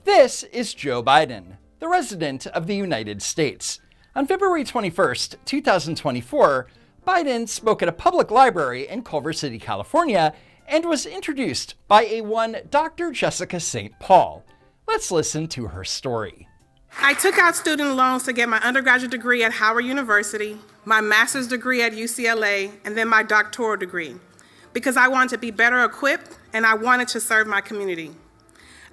This is Joe Biden, the President of the United States. On February 21st, 2024, Biden spoke at a public library in Culver City, California, and was introduced by a one Dr. Jessica St. Paul. Let's listen to her story. I took out student loans to get my undergraduate degree at Howard University, my master's degree at UCLA, and then my doctoral degree, because I wanted to be better equipped and I wanted to serve my community.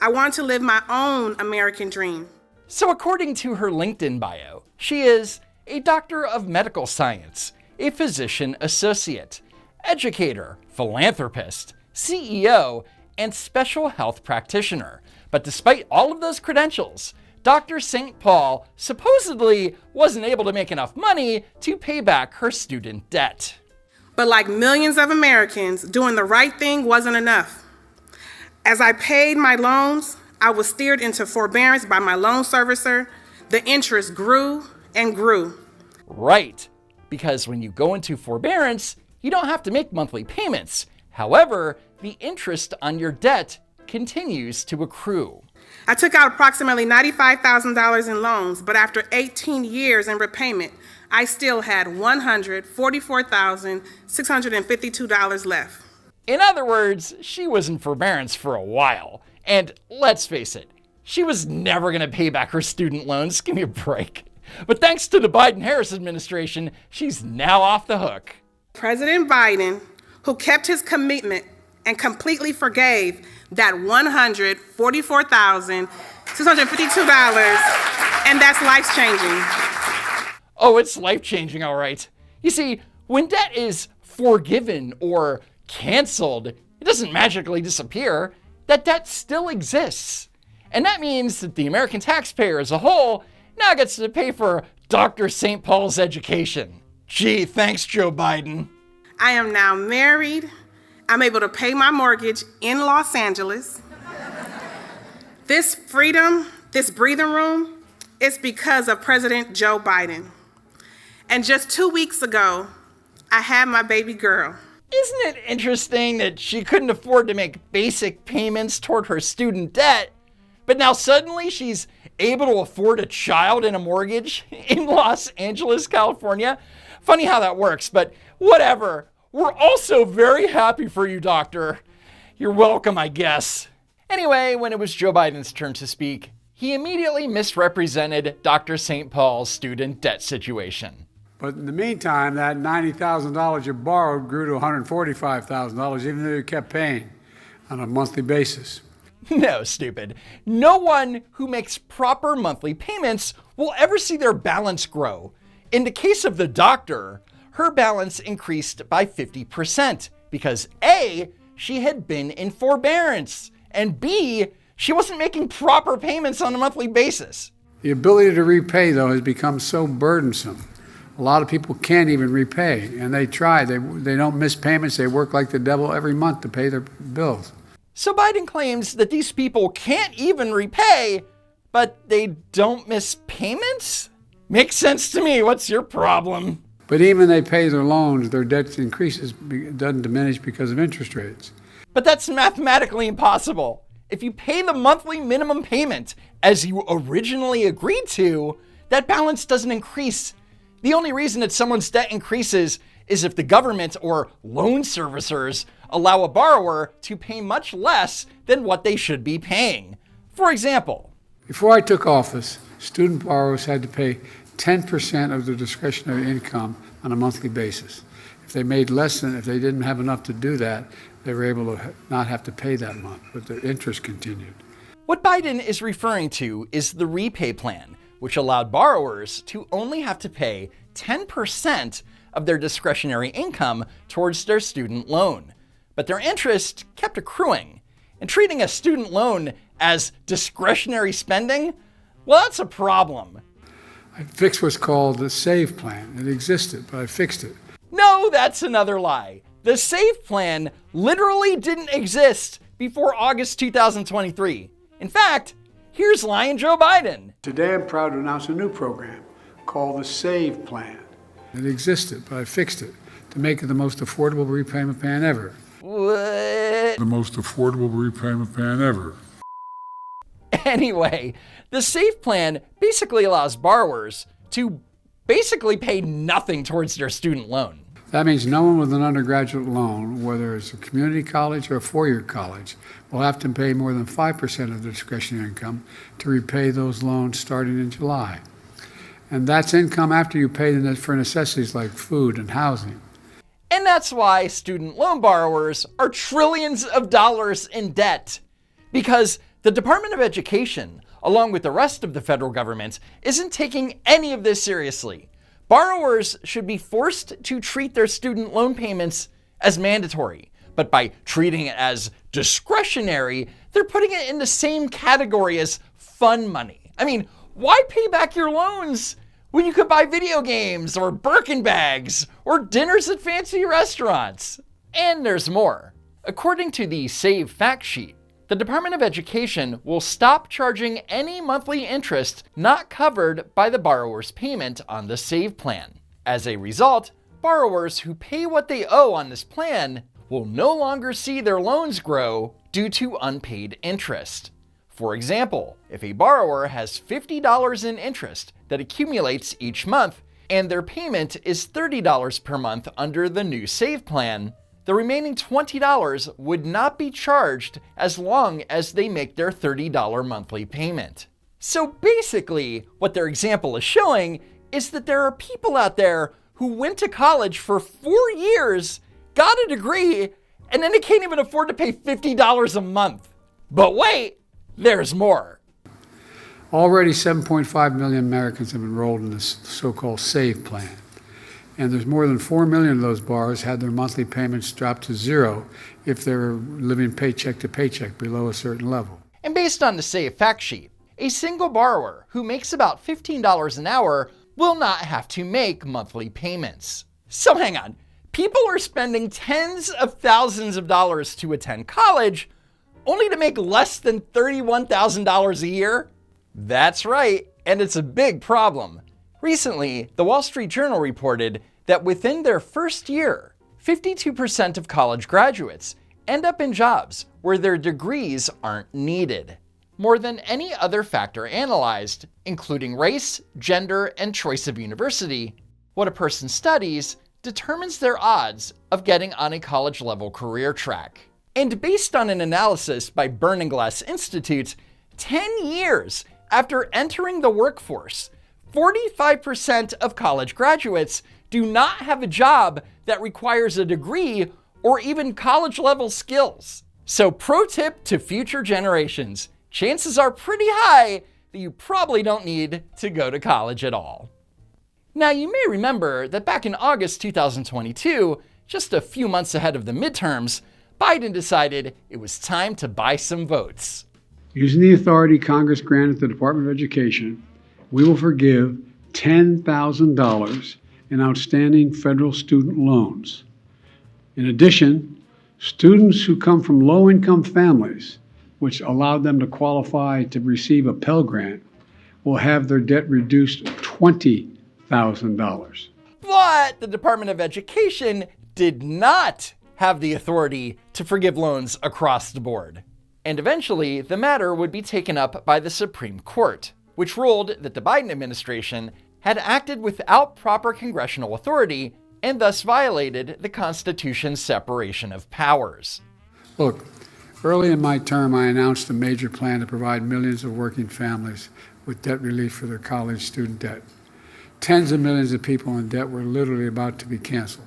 I wanted to live my own American dream. So according to her LinkedIn bio, she is a doctor of medical science, a physician associate, educator, philanthropist, CEO, and special health practitioner. But despite all of those credentials, Dr. St. Paul supposedly wasn't able to make enough money to pay back her student debt. But like millions of Americans, doing the right thing wasn't enough. As I paid my loans, I was steered into forbearance by my loan servicer. The interest grew and grew. Right, because when you go into forbearance, you don't have to make monthly payments. However, the interest on your debt continues to accrue. I took out approximately $95,000 in loans, but after 18 years in repayment, I still had $144,652 left. In other words, she was in forbearance for a while. And let's face it, she was never going to pay back her student loans. Give me a break. But thanks to the Biden-Harris administration, she's now off the hook. President Biden, who kept his commitment and completely forgave that $144,652, and that's life-changing. Oh, it's life-changing, all right. You see, when debt is forgiven or canceled, it doesn't magically disappear. That debt still exists. And that means that the American taxpayer as a whole now gets to pay for Dr. St. Paul's education. Gee, thanks, Joe Biden. I am now married. I'm able to pay my mortgage in Los Angeles. This freedom, this breathing room, is because of President Joe Biden. And just 2 weeks ago, I had my baby girl. Isn't it interesting that she couldn't afford to make basic payments toward her student debt, but now suddenly she's able to afford a child and a mortgage in Los Angeles, California? Funny how that works, but whatever. We're also very happy for you, doctor. You're welcome, I guess. Anyway, when it was Joe Biden's turn to speak, he immediately misrepresented Dr. St. Paul's student debt situation. But in the meantime, that $90,000 you borrowed grew to $145,000, even though you kept paying on a monthly basis. No, stupid. No one who makes proper monthly payments will ever see their balance grow. In the case of the doctor, her balance increased by 50% because A, she had been in forbearance, and B, she wasn't making proper payments on a monthly basis. The ability to repay, though, has become so burdensome. A lot of people can't even repay, and they try. They don't miss payments. They work like the devil every month to pay their bills. So Biden claims that these people can't even repay, but they don't miss payments? Makes sense to me. What's your problem? But even they pay their loans, their debt increases, doesn't diminish because of interest rates. But that's mathematically impossible. If you pay the monthly minimum payment as you originally agreed to, that balance doesn't increase. The only reason that someone's debt increases is if the government or loan servicers allow a borrower to pay much less than what they should be paying. For example, before I took office, student borrowers had to pay 10% of their discretionary income on a monthly basis. If they didn't have enough to do that, they were able to not have to pay that month, but the interest continued. What Biden is referring to is the repay plan, which allowed borrowers to only have to pay 10% of their discretionary income towards their student loan. But their interest kept accruing. And treating a student loan as discretionary spending, well, that's a problem. I fixed what's called the SAVE plan. It existed, but I fixed it. No, that's another lie. The SAVE plan literally didn't exist before August 2023. In fact, here's lying Joe Biden. Today I'm proud to announce a new program called the SAVE plan. It existed, but I fixed it to make it the most affordable repayment plan ever. What? The most affordable repayment plan ever. Anyway, the SAVE plan basically allows borrowers to basically pay nothing towards their student loan. That means no one with an undergraduate loan, whether it's a community college or a four-year college, will have to pay more than 5% of their discretionary income to repay those loans starting in July. And that's income after you pay for necessities like food and housing. And that's why student loan borrowers are trillions of dollars in debt. Because the Department of Education, along with the rest of the federal government, isn't taking any of this seriously. Borrowers should be forced to treat their student loan payments as mandatory, but by treating it as discretionary, they're putting it in the same category as fun money. I mean, why pay back your loans when you could buy video games or Birkin bags or dinners at fancy restaurants? And there's more. According to the SAVE fact sheet, the Department of Education will stop charging any monthly interest not covered by the borrower's payment on the SAVE plan. As a result, borrowers who pay what they owe on this plan will no longer see their loans grow due to unpaid interest. For example, if a borrower has $50 in interest that accumulates each month and their payment is $30 per month under the new SAVE plan, the remaining $20 would not be charged as long as they make their $30 monthly payment. So basically, what their example is showing is that there are people out there who went to college for 4 years, got a degree, and then they can't even afford to pay $50 a month. But wait, there's more. Already 7.5 million Americans have enrolled in this so-called SAVE plan. And there's more than 4 million of those borrowers had their monthly payments drop to zero if they're living paycheck to paycheck below a certain level. And based on the SAVE fact sheet, a single borrower who makes about $15 an hour will not have to make monthly payments. So hang on, people are spending tens of thousands of dollars to attend college only to make less than $31,000 a year? That's right, and it's a big problem. Recently, the Wall Street Journal reported that within their first year, 52% of college graduates end up in jobs where their degrees aren't needed. More than any other factor analyzed, including race, gender, and choice of university, what a person studies determines their odds of getting on a college-level career track. And based on an analysis by Burning Glass Institute, 10 years after entering the workforce, 45% of college graduates do not have a job that requires a degree or even college-level skills. So pro tip to future generations, chances are pretty high that you probably don't need to go to college at all. Now, you may remember that back in August 2022, just a few months ahead of the midterms, Biden decided it was time to buy some votes. Using the authority Congress granted the Department of Education, we will forgive $10,000 in outstanding federal student loans. In addition, students who come from low-income families, which allowed them to qualify to receive a Pell Grant, will have their debt reduced $20,000. But the Department of Education did not have the authority to forgive loans across the board. And eventually, the matter would be taken up by the Supreme Court, which ruled that the Biden administration had acted without proper congressional authority and thus violated the Constitution's separation of powers. Look, early in my term, I announced a major plan to provide millions of working families with debt relief for their college student debt. Tens of millions of people in debt were literally about to be canceled.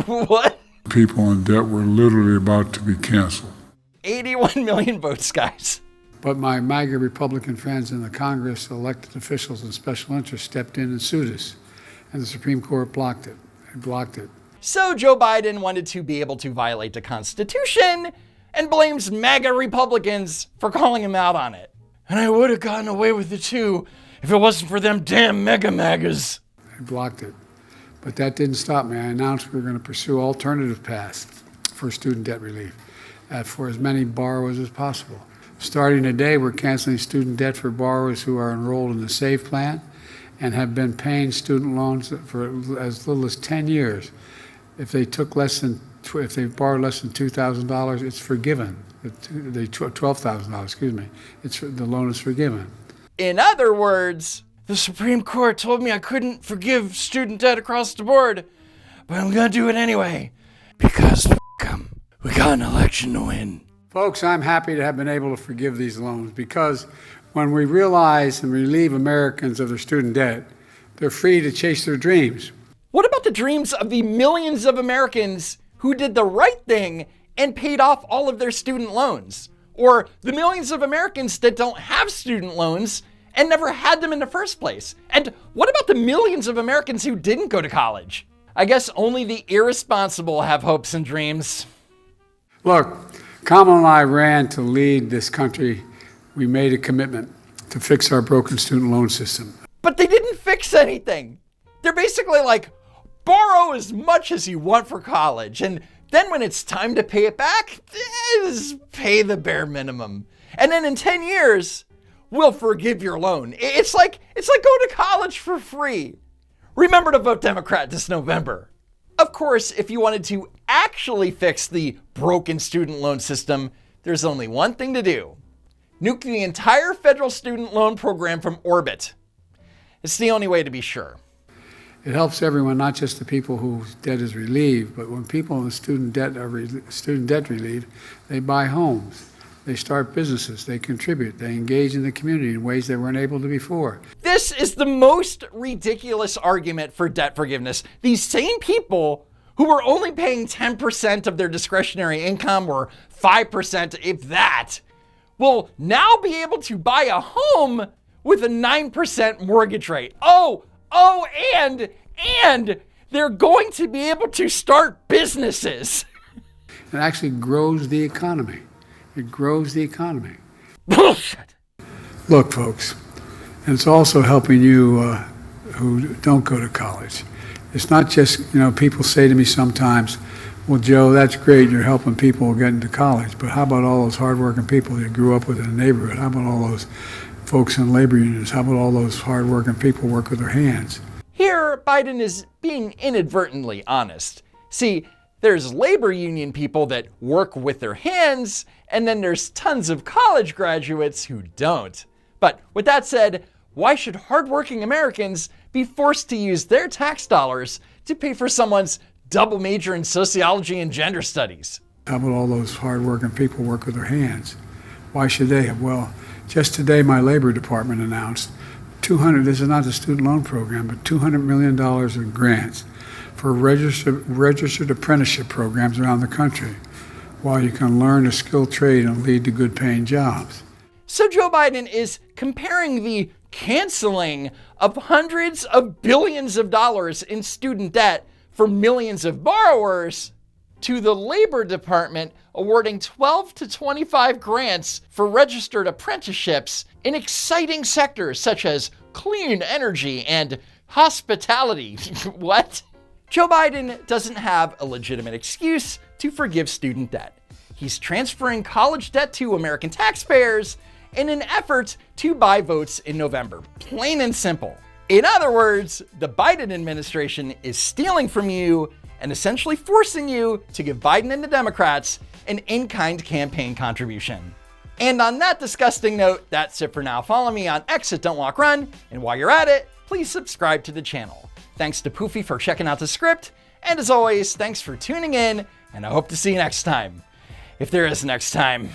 What? People in debt were literally about to be canceled. 81 million votes, guys. But my MAGA Republican friends in the Congress, elected officials, and special interests stepped in and sued us, and the Supreme Court blocked it. It blocked it. So Joe Biden wanted to be able to violate the Constitution and blames MAGA Republicans for calling him out on it. And I would have gotten away with it too if it wasn't for them damn mega MAGAs. It blocked it. But that didn't stop me. I announced we were going to pursue alternative paths for student debt relief for as many borrowers as possible. Starting today, we're canceling student debt for borrowers who are enrolled in the SAVE plan and have been paying student loans for as little as 10 years if they took less than if they borrow less than $2,000, it's forgiven. $12,000, excuse me. The loan is forgiven. In other words, the Supreme Court told me I couldn't forgive student debt across the board, but I'm gonna do it anyway, because f*** 'em. We got an election to win. Folks, I'm happy to have been able to forgive these loans because when we realize and relieve Americans of their student debt, they're free to chase their dreams. What about the dreams of the millions of Americans who did the right thing and paid off all of their student loans? Or the millions of Americans that don't have student loans and never had them in the first place? And what about the millions of Americans who didn't go to college? I guess only the irresponsible have hopes and dreams. Look, Kamala and I ran to lead this country. We made a commitment to fix our broken student loan system. But they didn't fix anything. They're basically like, borrow as much as you want for college, and then when it's time to pay it back, just pay the bare minimum. And then in 10 years, we'll forgive your loan. It's like going to college for free. Remember to vote Democrat this November. Of course, if you wanted to actually fix the broken student loan system, there's only one thing to do. Nuke the entire federal student loan program from orbit. It's the only way to be sure. It helps everyone, not just the people whose debt is relieved, but when people in student debt relieved, they buy homes, they start businesses, they contribute, they engage in the community in ways they weren't able to before. This is the most ridiculous argument for debt forgiveness. These same people who were only paying 10% of their discretionary income, or 5%, if that, will now be able to buy a home with a 9% mortgage rate. And they're going to be able to start businesses. It actually grows the economy. It grows the economy. Bullshit. Look, folks, and it's also helping you who don't go to college. It's not just, people say to me sometimes, well, Joe, that's great, you're helping people get into college, but how about all those hardworking people you grew up with in the neighborhood? How about all those folks in labor unions? How about all those hardworking people who work with their hands? Here, Biden is being inadvertently honest. See, there's labor union people that work with their hands, and then there's tons of college graduates who don't. But with that said, why should hardworking Americans be forced to use their tax dollars to pay for someone's double major in sociology and gender studies? How about all those hardworking people who work with their hands? Why should they have? Well, just today my labor department announced this is not the student loan program, but $200 million in grants for registered apprenticeship programs around the country, while you can learn a skilled trade and lead to good paying jobs. So Joe Biden is comparing the canceling of hundreds of billions of dollars in student debt for millions of borrowers to the Labor Department awarding 12 to 25 grants for registered apprenticeships in exciting sectors such as clean energy and hospitality. What? Joe Biden doesn't have a legitimate excuse to forgive student debt. He's transferring college debt to American taxpayers in an effort to buy votes in November. Plain and simple. In other words, the Biden administration is stealing from you and essentially forcing you to give Biden and the Democrats an in-kind campaign contribution. And on that disgusting note, that's it for now. Follow me on X at Don't Walk Run, and while you're at it, please subscribe to the channel. Thanks to Poofy for checking out the script, and as always, thanks for tuning in, and I hope to see you next time. If there is next time.